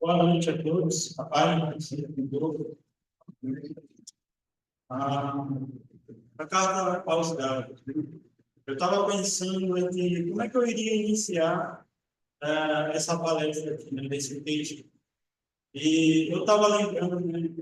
Boa noite a todos. A paz seja com todos. A carta aos Gálatas. Eu estava pensando aqui, como é que eu iria iniciar essa palestra aqui, né, desse texto. E eu estava lembrando, né,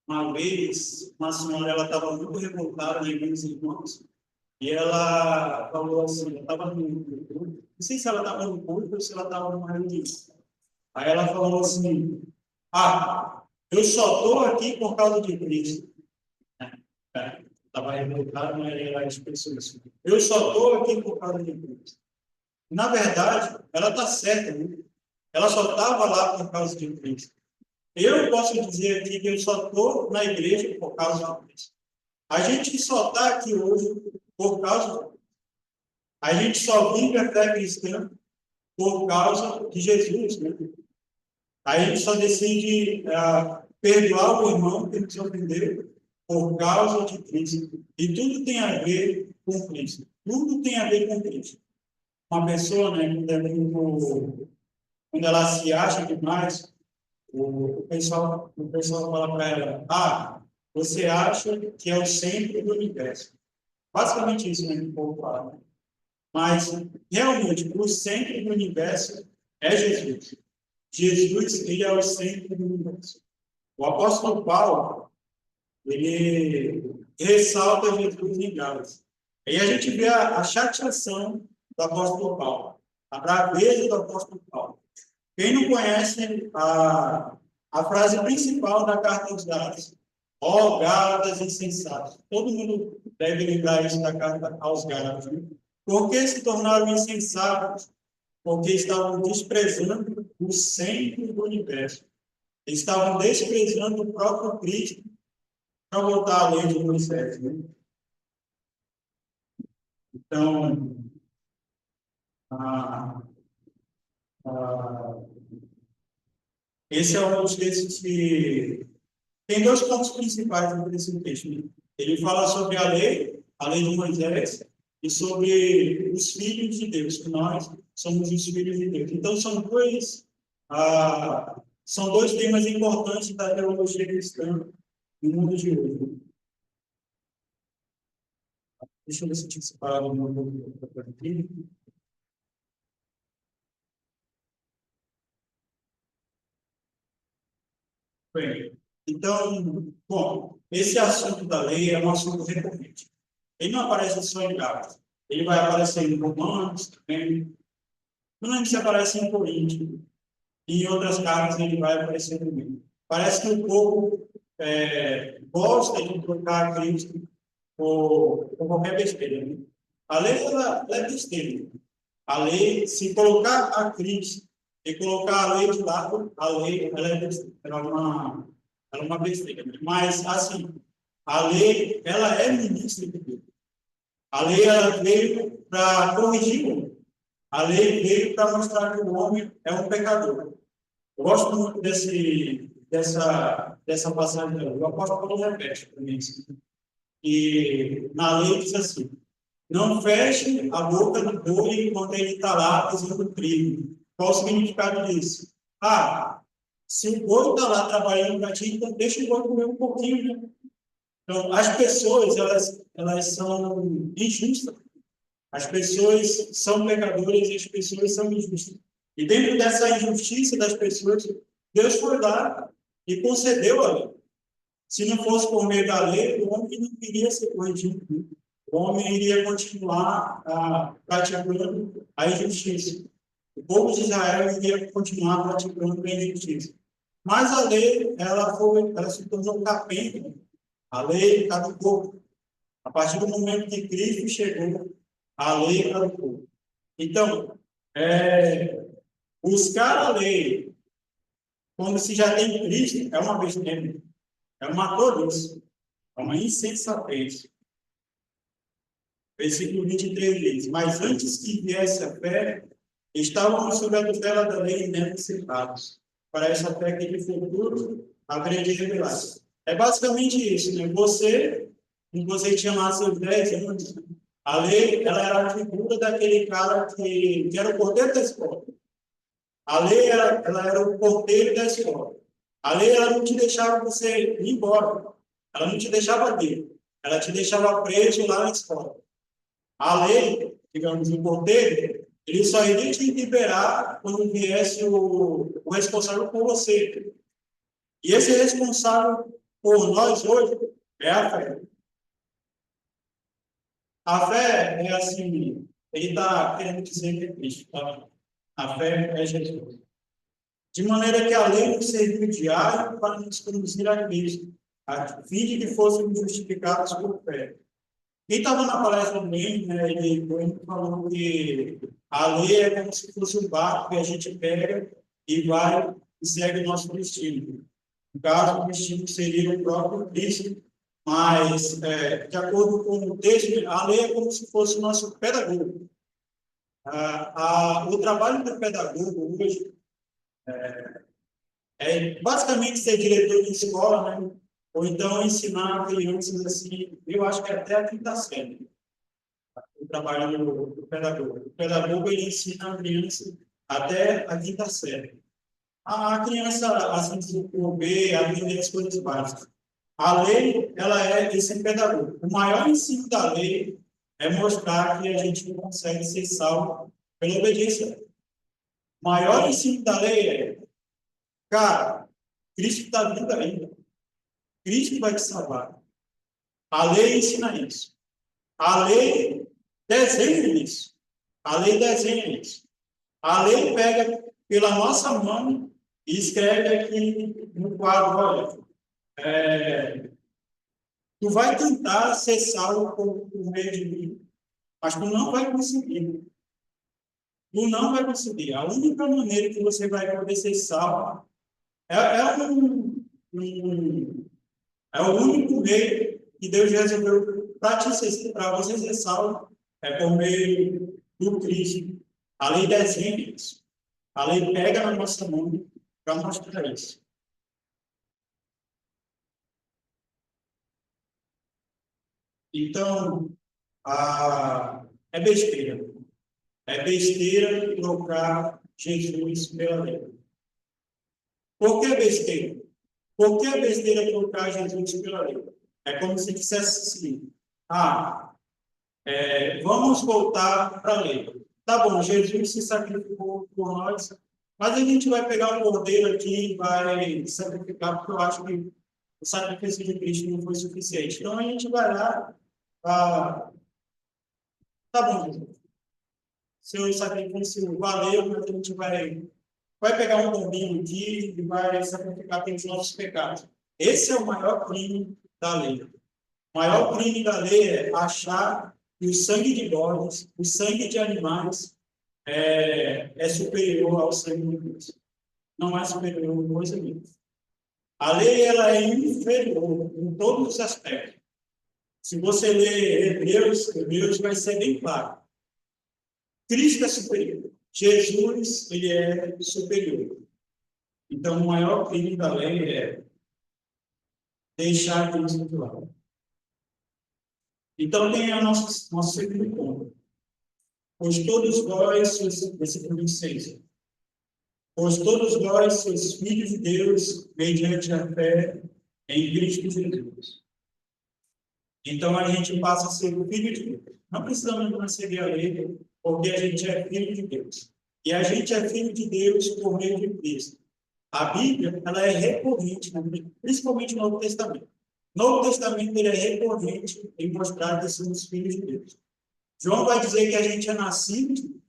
uma vez, uma senhora, ela estava muito revoltada, né, com os irmãos, e ela falou assim, eu estava não sei se ela estava no culto ou se ela estava numa reunião. Aí ela falou assim, eu só estou aqui por causa de Cristo. Estava revoltada, mas ela expressou isso. Eu só estou aqui por causa de Cristo. Na verdade, ela está certa, né? Ela só estava lá por causa de Cristo. Eu posso dizer aqui que eu só estou na igreja por causa de Cristo. A gente só está aqui hoje por causa de Cristo. A gente só vive a fé cristã por causa de Jesus, né? A gente só decide perdoar o irmão que nos ofendeu por causa de Cristo. E tudo tem a ver com Cristo. Tudo tem a ver com Cristo. Uma pessoa, né, quando ela se acha demais, o pessoal fala para ela, você acha que é o centro do universo. Basicamente isso, né, que o povo fala. Mas, realmente, o centro do universo é Jesus. Jesus, ele é o centro do universo. O apóstolo Paulo, ele ressalta Jesus em Gálatas. Aí a gente vê a chateação do apóstolo Paulo, a braveza do apóstolo Paulo. Quem não conhece a frase principal da carta aos Gálatas? Ó Gálatas insensatos. Todo mundo deve lembrar isso da carta aos Gálatas. Né? Por que se tornaram insensatos? Porque estavam desprezando o centro do universo. Estavam desprezando o próprio Cristo para voltar à lei de Moisés. Né? Então, esse é um dos textos que tem dois pontos principais nesse texto. Né? Ele fala sobre a lei de Moisés, e sobre os filhos de Deus, que nós somos os filhos de Deus. Então, são dois temas importantes da teologia cristã no mundo de hoje. Deixa eu ver se eu tinha separado o meu aqui. Bem, então, bom, esse assunto da lei é um assunto recorrente. Ele não aparece só em Gálatas. Ele vai aparecer em Romanos também. Não lembro se aparece em Coríntios. E em outras cartas ele vai aparecer também. Parece que o povo gosta de trocar Cristo por qualquer besteira. Né? A lei ela é besteira. A lei, se colocar a Cristo e colocar a lei de lado, a lei ela é besteira. Ela é uma besteira. Né? Mas, assim, a lei ela é ministra de Deus. A lei ela veio para corrigir o homem. A lei veio para mostrar que o homem é um pecador. Eu gosto muito dessa passagem. O apóstolo Paulo repete para mim. E na lei diz assim: não feche a boca do boi enquanto ele está lá pisando trigo. Qual o significado disso? Se o boi está lá trabalhando para ti, então deixa o boi comer um pouquinho. Né? Então, as pessoas, elas são injustas. As pessoas são pecadoras e as pessoas são injustas. E dentro dessa injustiça das pessoas, Deus foi lá e concedeu a lei. Se não fosse por meio da lei, o homem não iria ser corrigido. O homem iria continuar praticando a injustiça. O povo de Israel iria continuar praticando a injustiça. Mas a lei, ela se tornou capenga. A lei caducou. A partir do momento que Cristo chegou, a lei caducou. Então, buscar a lei quando se já tem Cristo é uma besteira, é uma tolice, é uma insensatez. Versículo 23 diz: mas antes que viesse a fé, estávamos sob a tutela da lei necessitados, para essa fé que de futuro haveria de revelar. É basicamente isso, né? Quando você tinha lá seus 10 anos, a lei ela era a figura daquele cara que era o cordeiro da escola. A lei, ela era o porteiro da escola. A lei, ela não te deixava você ir embora. Ela não te deixava vir. Ela te deixava preso lá na escola. A lei, digamos, o porteiro, ele só iria te liberar quando viesse o responsável por você. E esse responsável por nós hoje é a fé. A fé é assim, ele está querendo dizer que é Cristo, tá? A fé é Jesus. De maneira que a lei nos serviu de aio para nos conduzir a Cristo, a fim de que fôssemos justificados por fé. Quem estava na palestra também, né, ele falou que a lei é como se fosse um barco que a gente pega e vai e segue o nosso destino. No caso, o destino seria o próprio Cristo, mas, de acordo com o texto, a lei é como se fosse o nosso pedagogo. O trabalho do pedagogo hoje é basicamente ser diretor de escola, né? Ou então ensinar crianças assim, eu acho que até a quinta série, o trabalho do pedagogo. O pedagogo, ele ensina a criança até a quinta série. A criança, assim, se desenvolver, aprender as coisas básicas. A lei, ela é esse pedagogo. O maior ensino da lei é mostrar que a gente não consegue ser salvo pela obediência. O maior ensino da lei é, cara, Cristo está vindo ainda. Cristo vai te salvar. A lei ensina isso. A lei desenha isso. A lei desenha isso. A lei pega pela nossa mão e escreve aqui no quadro, olha, tu vai tentar ser salvo por meio de mim, mas tu não vai conseguir. Tu não vai conseguir. A única maneira que você vai poder ser salvo um, é o único meio que Deus resolveu para você ser salvo, é por meio do Cristo. A lei desenha isso. A lei pega na nossa mão para mostrar isso. Então, é besteira. É besteira trocar Jesus pela lei. Por que besteira? Por que é besteira trocar Jesus pela lei? É como se dissesse assim, vamos voltar para a lei. Tá bom, Jesus se sacrificou por nós, mas a gente vai pegar o cordeiro aqui e vai sacrificar, porque eu acho que o sacrifício de Cristo não foi suficiente. Então a gente vai lá, tá bom, Jesus. Seu sacrifício valeu, mas a gente vai pegar um pombinho aqui e vai sacrificar pelos nossos pecados. Esse é o maior crime da lei. O maior crime da lei é achar que o sangue de bodes, o sangue de animais, é superior ao sangue de Deus. Não é superior a coisa nenhuma. A lei, ela é inferior em todos os aspectos. Se você ler Hebreus vai ser bem claro. Cristo é superior. Jesus, ele é superior. Então, o maior crime da lei é deixar Cristo de lado. Então, tem a nosso segundo ponto. Pois todos vós, versículo 26, pois todos vós sois filhos de Deus, mediante a fé em Cristo Jesus. Então, a gente passa a ser filho de Deus. Não precisamos mais seguir a lei, porque a gente é filho de Deus. E a gente é filho de Deus por meio de Cristo. A Bíblia, ela é recorrente, principalmente no Novo Testamento. No Novo Testamento, ele é recorrente em mostrar que somos filhos de Deus. João vai dizer que a gente é nascido,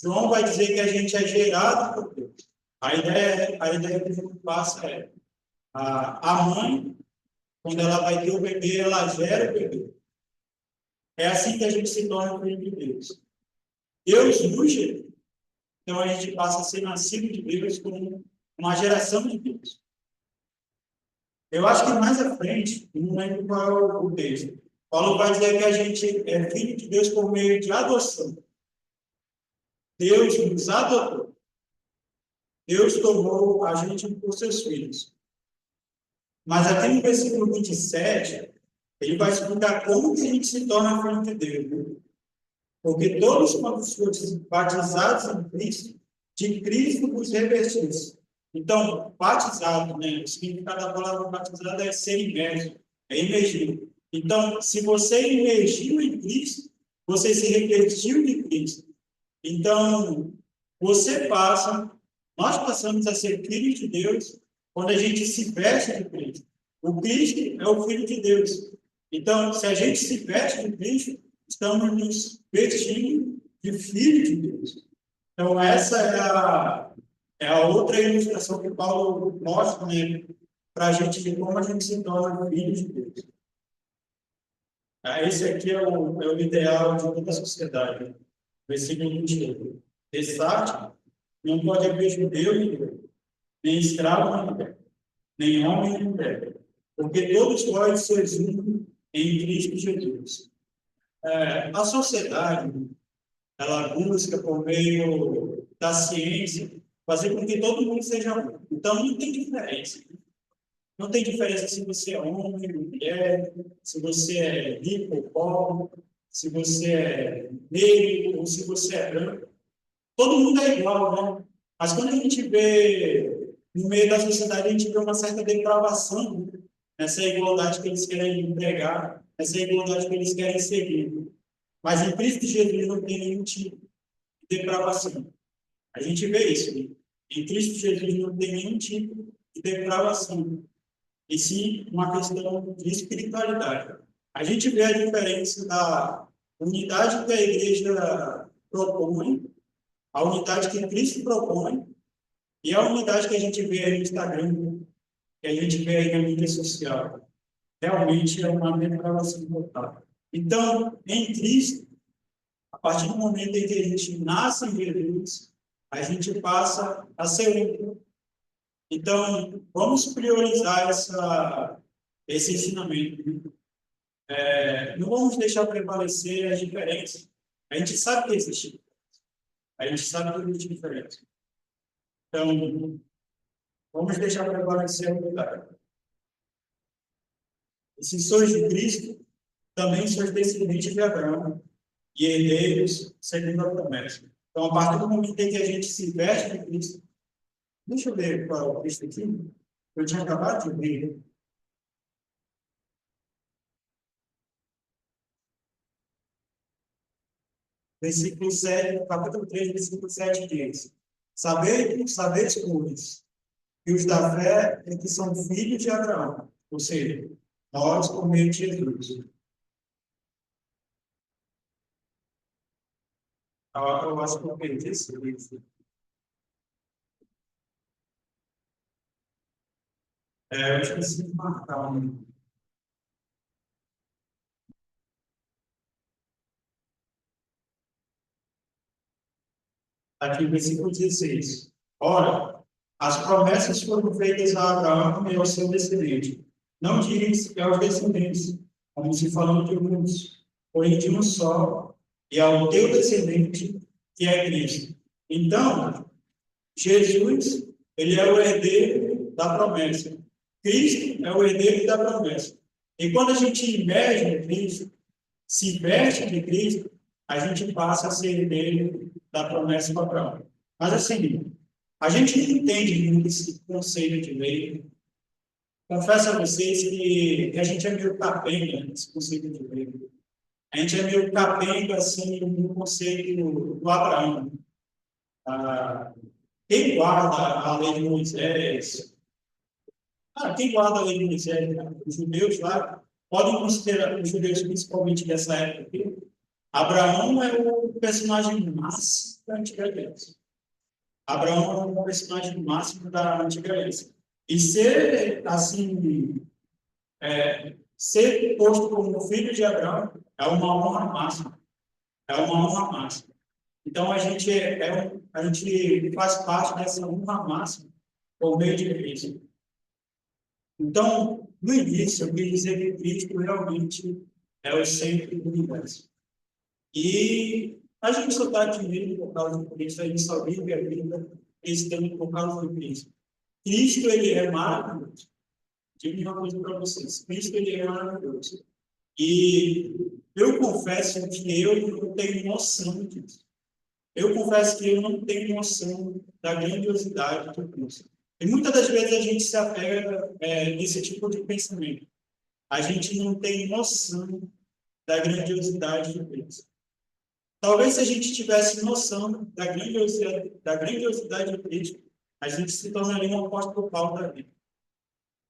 João vai dizer que a gente é gerado por Deus. A ideia que João passa é a mãe, quando ela vai ter o bebê, ela gera o bebê. É assim que a gente se torna filho de Deus. Deus nos gera. Então, a gente passa a ser nascido de Deus como uma geração de Deus. Eu acho que mais à frente, não lembro qual é o texto, Paulo vai dizer que a gente é filho de Deus por meio de adoção. Deus nos adotou. Deus tomou a gente por seus filhos. Mas aqui no versículo 27, ele vai explicar como que a gente se torna filho de Deus. Né? Porque todos, quando foram batizados em Cristo, de Cristo vos revestis. Então, batizado, né? O significado da palavra batizado é ser imerso, é imergir. Então, se você imergiu em Cristo, você se revestiu de Cristo. Então, nós passamos a ser filhos de Deus quando a gente se veste de Cristo. O Cristo é o Filho de Deus. Então, se a gente se veste de Cristo, estamos nos vestindo de Filho de Deus. Então, essa é a outra ilustração que Paulo mostra, né, para a gente ver como a gente se torna filho de Deus. Esse aqui é o ideal de toda a sociedade. Versículo 28. Destaque, não pode haver judeu nem grego, nem escravo nem livre, nem homem nem mulher, porque todos nós somos um em Cristo Jesus. A sociedade, ela busca, por meio da ciência, fazer com que todo mundo seja um. Então, não tem diferença. Não tem diferença se você é homem, mulher, se você é rico ou pobre, se você é negro ou se você é branco. Todo mundo é igual, né? Mas quando a gente vê, no meio da sociedade, a gente vê uma certa depravação, né? Nessa igualdade que eles querem empregar, essa igualdade que eles querem seguir. Mas em Cristo Jesus não tem nenhum tipo de depravação. A gente vê isso. Né? Em Cristo Jesus não tem nenhum tipo de depravação. E sim uma questão de espiritualidade. A gente vê a diferença da unidade que a igreja propõe, a unidade que Cristo propõe, e a unidade que a gente vê aí no Instagram, que a gente vê aí na mídia social. Realmente é uma depravação total. Então, em Cristo, a partir do momento em que a gente nasce em Jesus, a gente passa a ser um. Então, vamos priorizar esse ensinamento. Não vamos deixar prevalecer as diferenças. A gente sabe que existe. A gente sabe que existe diferença. Então, vamos deixar prevalecer a unidade. E se sois de Cristo, também sois descendentes de Abraão e herdeiros segundo a promessa. Então, a partir do momento em que a gente se veste de Cristo, deixa eu ver qual é o texto aqui. Eu tinha acabado de ler. Versículo 7, capítulo 3, versículo 7 diz: sabeis, pois, que os da fé é que são filhos de Abraão, ou seja, nós por meio de Jesus. Eu acho que eu perdi esse livro. Eu esqueci de marcar. Aqui, versículo 16. Ora, as promessas foram feitas a Abraão e ao seu descendente. Não diz que aos descendentes, como se falando de muitos, porém de um só, e ao teu descendente, que é Cristo. Então, Jesus, ele é o herdeiro da promessa. Cristo é o herdeiro da promessa. E quando a gente emerge em Cristo, se veste de Cristo, a gente passa a ser herdeiro da promessa do Abraão. Mas assim, a gente não entende muito esse conceito de lei. Confesso a vocês que a gente é meio capenga nesse conceito de lei. A gente é meio capenga, assim, no conceito do Abraão. Ah, quem guarda a lei de Moisés? Quem guarda a lei de Moisés? Né? Os judeus lá podem considerar, os judeus principalmente dessa época aqui, Abraão é o personagem máximo da Antiga Aliança. Abraão é o personagem máximo da Antiga Aliança. E ser, assim, ser posto como filho de Abraão é uma honra máxima. É uma honra máxima. Então, a gente faz parte dessa honra máxima por meio de Cristo. Então, no início, eu quis dizer que Cristo realmente é o centro do universo. E a gente só está aqui por causa de Cristo, a gente só vive a vida cristã por causa de Cristo. Cristo, ele é maravilhoso. Digo uma coisa para vocês: Cristo, ele é maravilhoso. E eu confesso que eu não tenho noção disso. Eu confesso que eu não tenho noção da grandiosidade do Cristo. E muitas das vezes a gente se apega nesse tipo de pensamento. A gente não tem noção da grandiosidade do Cristo. Talvez se a gente tivesse noção da grandiosidade do Cristo, a gente se tornaria um apóstolo Paulo da vida.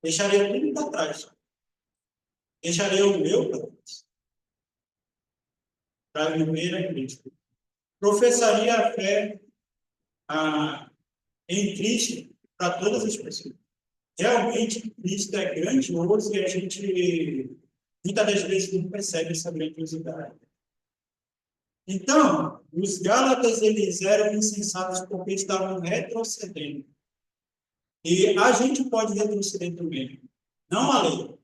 Deixaria tudo para trás. Deixaria o meu para trás. Para viver a Cristo. Professaria a fé em Cristo para todas as pessoas. Realmente, Cristo é grandioso e a gente, muitas das vezes, não percebe essa grandiosidade. Então, os Gálatas, eles eram insensatos porque estavam retrocedendo. E a gente pode retroceder também. Não a lei,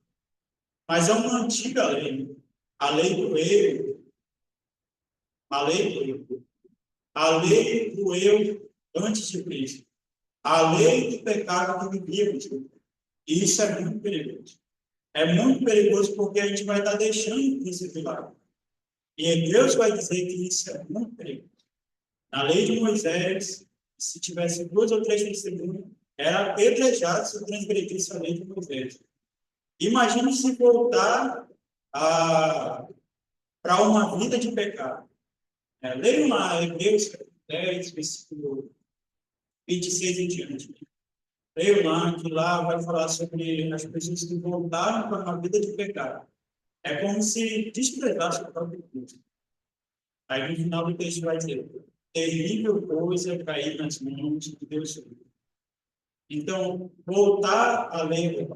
mas é uma antiga lei. A lei do eu. A lei do eu. A lei do eu antes de Cristo. A lei do pecado que vivíamos. E isso é muito perigoso. É muito perigoso porque a gente vai estar deixando isso de lado. E Deus vai dizer que isso é muito perigoso. Na lei de Moisés, se tivesse 2 ou 3 testemunhas, era apedrejado se transgredisse a lei de Moisés. Imagine se voltar para uma vida de pecado. Leiam lá, Hebreus 10, versículo 26 em diante. Leiam lá, que lá vai falar sobre as pessoas que voltaram para uma vida de pecado. É como se desprezasse o próprio Cristo. Aí no final do texto vai dizer: terrível coisa é cair nas mãos de Deus. Então, voltar a lei,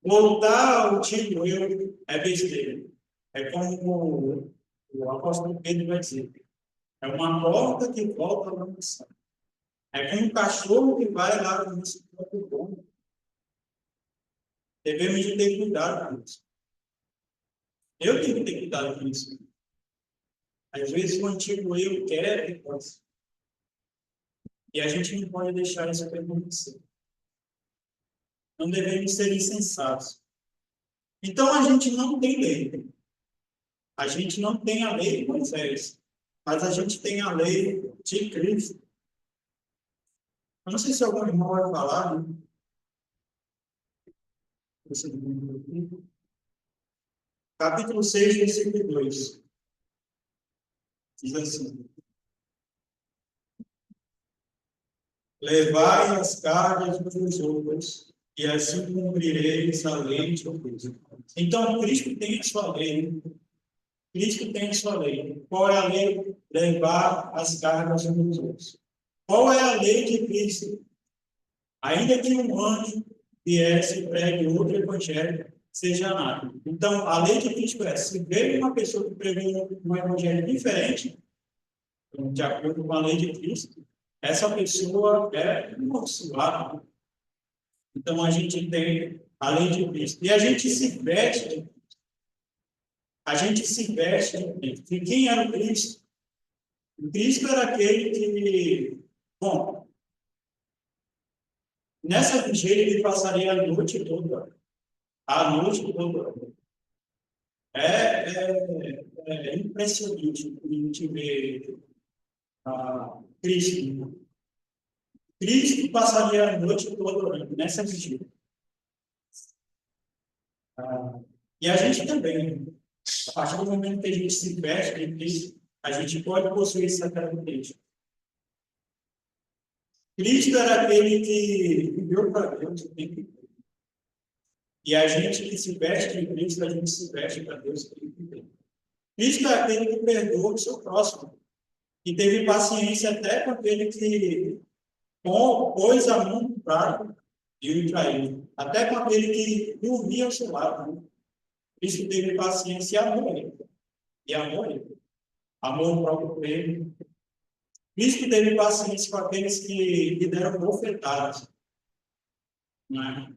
voltar ao tipo eu é besteira. É como o apóstolo Pedro vai dizer: é uma porta que volta a lançar. É como um cachorro que vai lá com esse próprio bom. Devemos de ter cuidado com isso. Eu tenho que ter cuidado com isso. Às vezes o antigo eu quer e pode. E a gente não pode deixar isso acontecer. Não devemos ser insensatos. Então a gente não tem lei. A gente não tem a lei de Moisés, mas a gente tem a lei de Cristo. Eu não sei se algum irmão vai falar, né? Capítulo 6, versículo 2. Diz assim: levai as cargas dos outros, e assim cumprireis a lei de Deus. Então, Cristo tem a sua lei. Cristo tem a sua lei. Qual é a lei? Levar as cargas dos outros. Qual é a lei de Cristo? Ainda que um anjo viesse e pregue outro evangelho, seja nada. Então, a lei de Cristo é: se veio uma pessoa que pregou um evangelho diferente, de acordo com a lei de Cristo, essa pessoa é amaldiçoada. Então, a gente tem a lei de Cristo. E a gente se veste, a gente se veste de Cristo. E quem era o Cristo? O Cristo era aquele que, bom, nessa vigília ele passaria a noite toda. A noite toda. É impressionante a gente ver Cristo. Cristo passaria a noite toda orando nessa vigília. E a gente também, a partir do momento que a gente se veste em Cristo, a gente pode possuir essa característica. Cristo era aquele que viveu para Deus o tempo inteiro. E a gente que se veste em Cristo, a gente se veste para Deus o tempo inteiro. Cristo é aquele que perdoa o seu próximo. E teve paciência até com aquele que pôs a mão no prato e o traiu. Até com aquele que dormia ao seu lado. Né? Cristo teve paciência e amor ele. E amor ele. Amor próprio por ele. Cristo teve paciência com aqueles que lhe deram bofetadas. Né?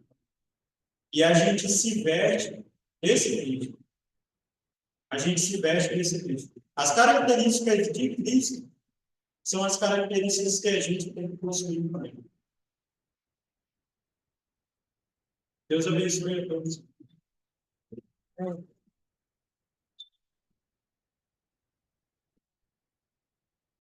E a gente se veste desse Cristo. A gente se veste desse Cristo. As características de Cristo são as características que a gente tem que possuir também. Deus abençoe a todos.